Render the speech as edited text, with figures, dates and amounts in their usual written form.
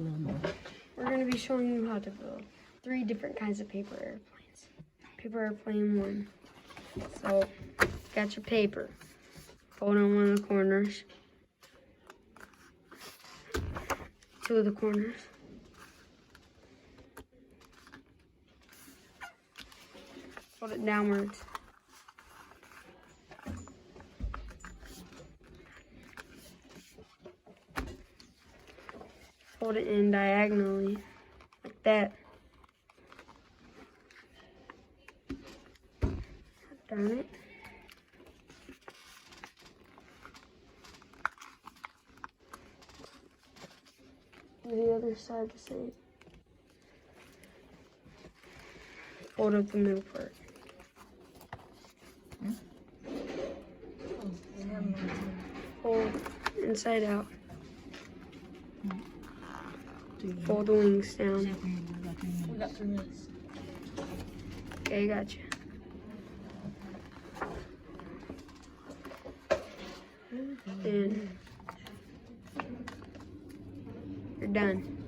a little more. We're going to be showing you how to build 3 different kinds of paper airplanes. Paper airplane 1. So, got your paper. Fold on one of the corners. 2 of the corners. Fold it downwards. Fold it in diagonally, like that. Turn it. Do the other side the same. Fold up the middle part. Fold inside out. Fold the wings down. We got 3 minutes. Okay, gotcha. Then you're done.